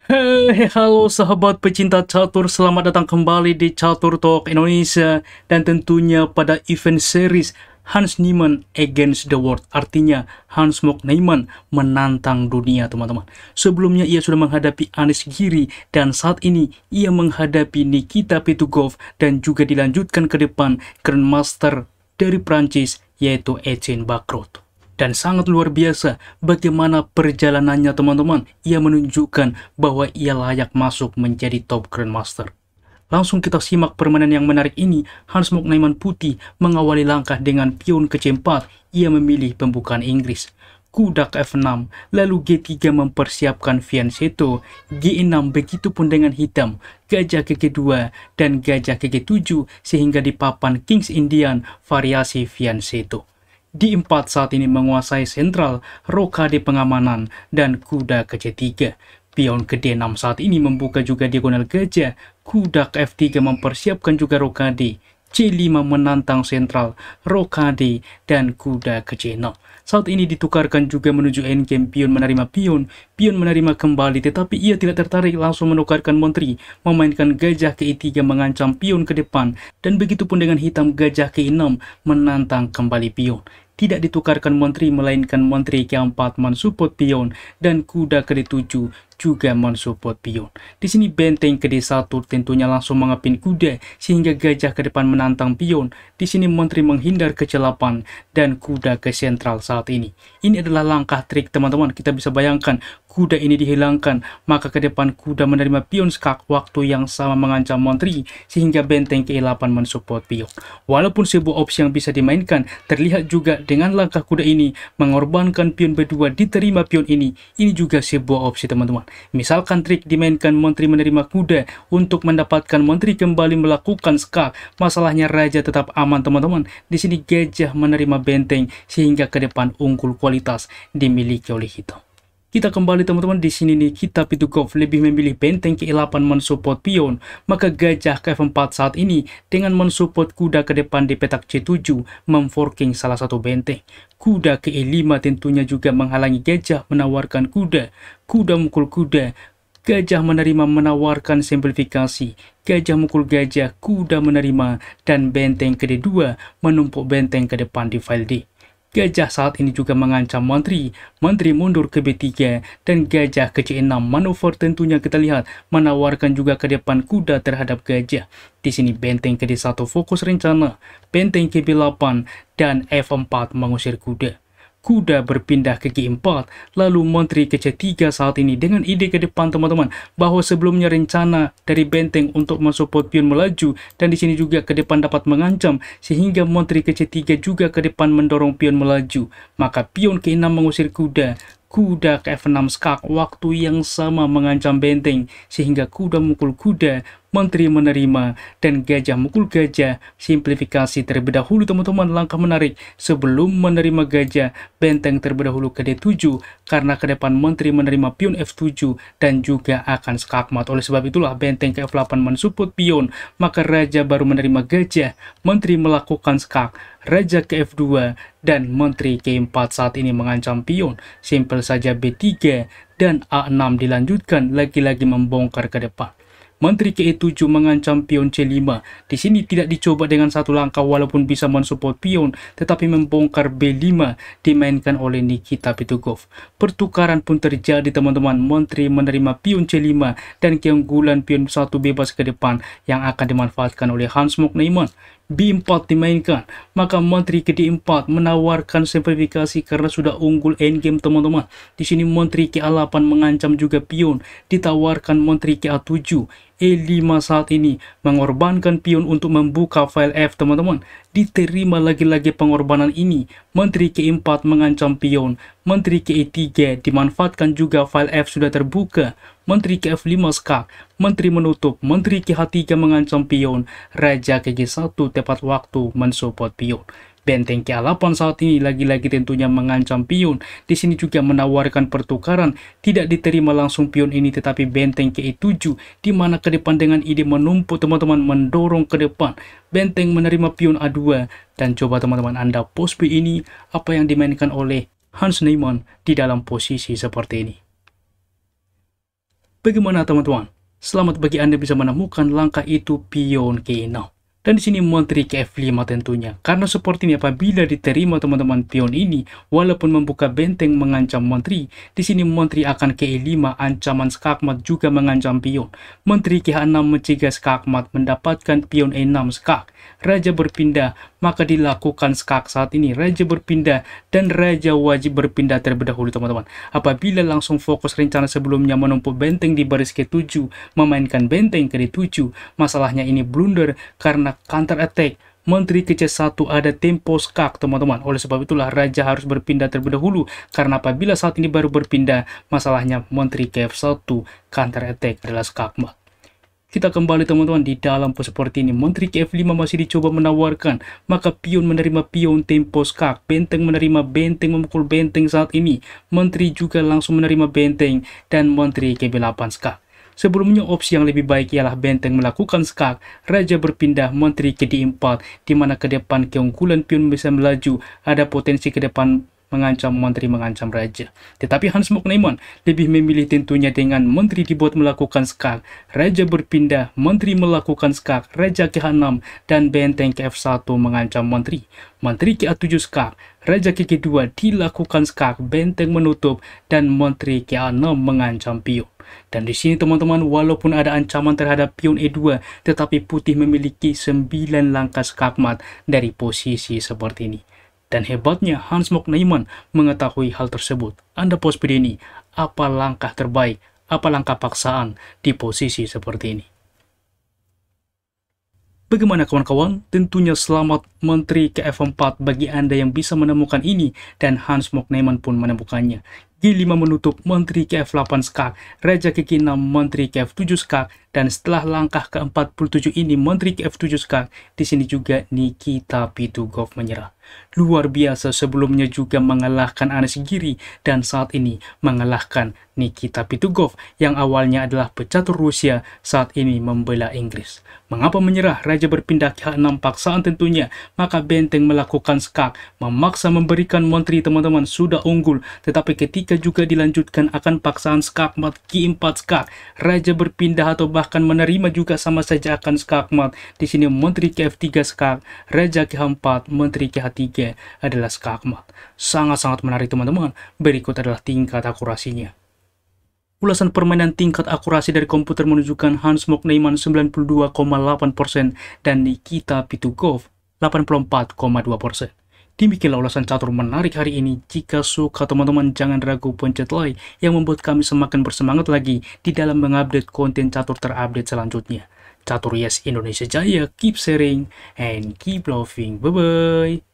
Hei, halo sahabat pecinta catur, selamat datang kembali di Catur Talk Indonesia. Dan tentunya pada event series Hans Niemann Against the World, artinya Hans Mok Niemann menantang dunia, teman-teman. Sebelumnya ia sudah menghadapi Anish Giri, dan saat ini ia menghadapi Nikita Petugov, dan juga dilanjutkan ke depan Grandmaster dari Prancis, yaitu Etienne Bacrot. Dan sangat luar biasa bagaimana perjalanannya, teman-teman. Ia menunjukkan bahwa ia layak masuk menjadi top Grandmaster. Langsung kita simak permainan yang menarik ini. Hans Mok Niemann putih mengawali langkah dengan pion ke C4. Ia memilih pembukaan Inggris. Kuda ke F6, lalu G3 mempersiapkan fianchetto, G6 begitupun dengan hitam, gajah ke G2, dan gajah ke G7 sehingga di papan Kings Indian variasi fianchetto. Di 4 saat ini menguasai sentral, rokade pengamanan, dan kuda ke C3. Pion ke D6 saat ini membuka juga diagonal gajah, kuda ke F3 mempersiapkan juga rokade, C5 menantang sentral, rokade, dan kuda ke C6. Saat ini ditukarkan juga menuju endgame, pion menerima pion menerima kembali, tetapi ia tidak tertarik, langsung menukarkan menteri, memainkan gajah ke E3 mengancam pion ke depan, dan begitupun dengan hitam gajah ke E6 menantang kembali pion. Tidak ditukarkan menteri, melainkan menteri ke-4 mensupport pion, dan kuda ke D7 juga mensupport pion. Di sini benteng ke D1 tentunya langsung mengepin kuda sehingga gajah ke depan menantang pion. Di sini menteri menghindar ke C8 dan kuda ke sentral saat ini. Ini adalah langkah trik, teman-teman. Kita bisa bayangkan kuda ini dihilangkan, maka ke depan kuda menerima pion skak, waktu yang sama mengancam menteri sehingga benteng ke E8 mensupport pion. Walaupun sebuah opsi yang bisa dimainkan, terlihat juga dengan langkah kuda ini mengorbankan pion B2, diterima pion ini juga sebuah opsi, teman-teman. Misalkan trik dimainkan menteri menerima kuda untuk mendapatkan menteri kembali melakukan skak, masalahnya raja tetap aman, teman-teman. Di sini gajah menerima benteng sehingga ke depan unggul kualitas dimiliki oleh hitam. Kita kembali, teman-teman. Di sini Nikita Petugov lebih memilih benteng ke E8 mensupport pion, maka gajah ke F4 saat ini dengan mensupport kuda ke depan di petak C7 memforking salah satu benteng. Kuda ke E5 tentunya juga menghalangi gajah menawarkan kuda. Kuda mukul kuda, gajah menerima menawarkan simplifikasi. Gajah mukul gajah, kuda menerima, dan benteng ke D2 menumpuk benteng ke depan di file D. Gajah saat ini juga mengancam menteri mundur ke B3, dan gajah ke C6. Manuver tentunya kita lihat menawarkan juga ke depan kuda terhadap gajah. Di sini benteng ke D1 fokus rencana, benteng ke B8, dan F4 mengusir kuda. Kuda berpindah ke G4, lalu menteri ke C3 saat ini dengan ide ke depan, teman-teman, bahwa sebelumnya rencana dari benteng untuk mensupport pion melaju, dan di sini juga ke depan dapat mengancam sehingga menteri ke C3 juga ke depan mendorong pion melaju, maka pion ke 6 mengusir kuda. Kuda ke F6 skak, waktu yang sama mengancam benteng sehingga kuda mukul kuda, menteri menerima, dan gajah mukul gajah. Simplifikasi terlebih dahulu, teman-teman. Langkah menarik sebelum menerima gajah, benteng terlebih dahulu ke D7 karena ke depan menteri menerima pion F7 dan juga akan skakmat. Oleh sebab itulah benteng ke F8 mensupport pion, maka raja baru menerima gajah, menteri melakukan skak, raja ke F2, dan menteri ke 4 saat ini mengancam pion. Simpel saja B3 dan A6 dilanjutkan, lagi-lagi membongkar ke depan. Menteri ke E7 mengancam pion C5. Di sini tidak dicoba dengan satu langkah walaupun bisa mensupport pion, tetapi membongkar B5 dimainkan oleh Nikita Petugov. Pertukaran pun terjadi, teman-teman. Menteri menerima pion C5 dan keunggulan pion 1 bebas ke depan yang akan dimanfaatkan oleh Hans Mok Niemann. B4 dimainkan, maka menteri ke D4 menawarkan simplifikasi karena sudah unggul endgame, teman-teman. Di sini menteri ke A8 mengancam juga pion, ditawarkan menteri ke A7. E5 saat ini mengorbankan pion untuk membuka file F, teman-teman. Diterima lagi-lagi pengorbanan ini. Menteri ke 4 mengancam pion, menteri ke E3 dimanfaatkan juga file F sudah terbuka. Menteri ke F5 skak, menteri menutup, menteri ke H3 mengancam pion, raja ke G1 tepat waktu mensupport pion. Benteng ke A8 saat ini lagi-lagi tentunya mengancam pion. Di sini juga menawarkan pertukaran, tidak diterima langsung pion ini, tetapi benteng ke E7 di mana ke depan dengan ide menumpuk, teman-teman, mendorong ke depan. Benteng menerima pion A2, dan coba teman-teman Anda pos B ini apa yang dimainkan oleh Hans Niemann di dalam posisi seperti ini. Bagaimana teman-teman? Selamat bagi Anda bisa menemukan langkah itu pion ke 6. Dan di sini menteri ke F5 tentunya. Karena seperti ini apabila diterima teman-teman pion ini, walaupun membuka benteng mengancam menteri, di sini menteri akan ke E5 ancaman skakmat juga mengancam pion. Menteri ke H6 mencegah skakmat mendapatkan pion E6 skak. Raja berpindah, maka dilakukan skak saat ini. Raja berpindah dan raja wajib berpindah terlebih dahulu teman-teman. Apabila langsung fokus rencana sebelumnya menumpuk benteng di baris ke-7, memainkan benteng ke D7, masalahnya ini blunder karena counter attack. Menteri ke C1 ada tempo skak teman-teman. Oleh sebab itulah raja harus berpindah terlebih dahulu. Karena apabila saat ini baru berpindah, masalahnya menteri ke F1 counter attack adalah skakmat. Kita kembali teman-teman di dalam pos seperti ini. Menteri ke F5 masih dicoba menawarkan. Maka pion menerima pion tempo skak. Benteng menerima benteng memukul benteng saat ini. Menteri juga langsung menerima benteng. Dan menteri ke B8 skak. Sebelumnya opsi yang lebih baik ialah benteng melakukan skak, raja berpindah, menteri ke D4, di mana ke depan keunggulan pion bisa melaju, ada potensi ke depan mengancam menteri mengancam raja. Tetapi Hans Moknaiman lebih memilih tentunya dengan menteri dibuat melakukan skak, raja berpindah, menteri melakukan skak, raja ke H6, dan benteng ke F1 mengancam menteri. Menteri ke A7 skak, raja ke G2 dilakukan skak, benteng menutup, dan menteri ke A6 mengancam pion. Dan di sini teman-teman, walaupun ada ancaman terhadap pion E2, tetapi putih memiliki 9 langkah skakmat dari posisi seperti ini. Dan hebatnya Hans Moknaiman mengetahui hal tersebut. Anda pos video ini, apa langkah terbaik, apa langkah paksaan di posisi seperti ini? Bagaimana kawan-kawan? Tentunya selamat menteri ke F4 bagi Anda yang bisa menemukan ini, dan Hans Moknaiman pun menemukannya. G5 menutup, menteri ke F8 skak, raja ke G6, menteri ke F7 skak, dan setelah langkah ke-47 ini menteri ke F7 skak, di sini juga Nikita Pitugov menyerah. Luar biasa, sebelumnya juga mengalahkan Anis Giri dan saat ini mengalahkan Nikita Pitugov yang awalnya adalah pecatur Rusia, saat ini membela Inggris. Mengapa menyerah? Raja berpindah ke H6 paksaan tentunya, maka benteng melakukan skak, memaksa memberikan menteri teman-teman sudah unggul, tetapi ketika juga dilanjutkan akan paksaan skakmat G4 skak, raja berpindah atau bahkan menerima juga sama saja akan skakmat. Di sini menteri ke F3 skak, raja ke H4, menteri ke H3 adalah skakmat. Sangat-sangat menarik teman-teman. Berikut adalah tingkat akurasinya. Ulasan permainan tingkat akurasi dari komputer menunjukkan Hans Moknaiman 92,8% dan Nikita Pitugov 84,2%. Demikianlah ulasan catur menarik hari ini. Jika suka teman-teman jangan ragu pencet like yang membuat kami semakin bersemangat lagi di dalam mengupdate konten catur terupdate selanjutnya. Catur Yes Indonesia Jaya, keep sharing and keep loving. Bye-bye.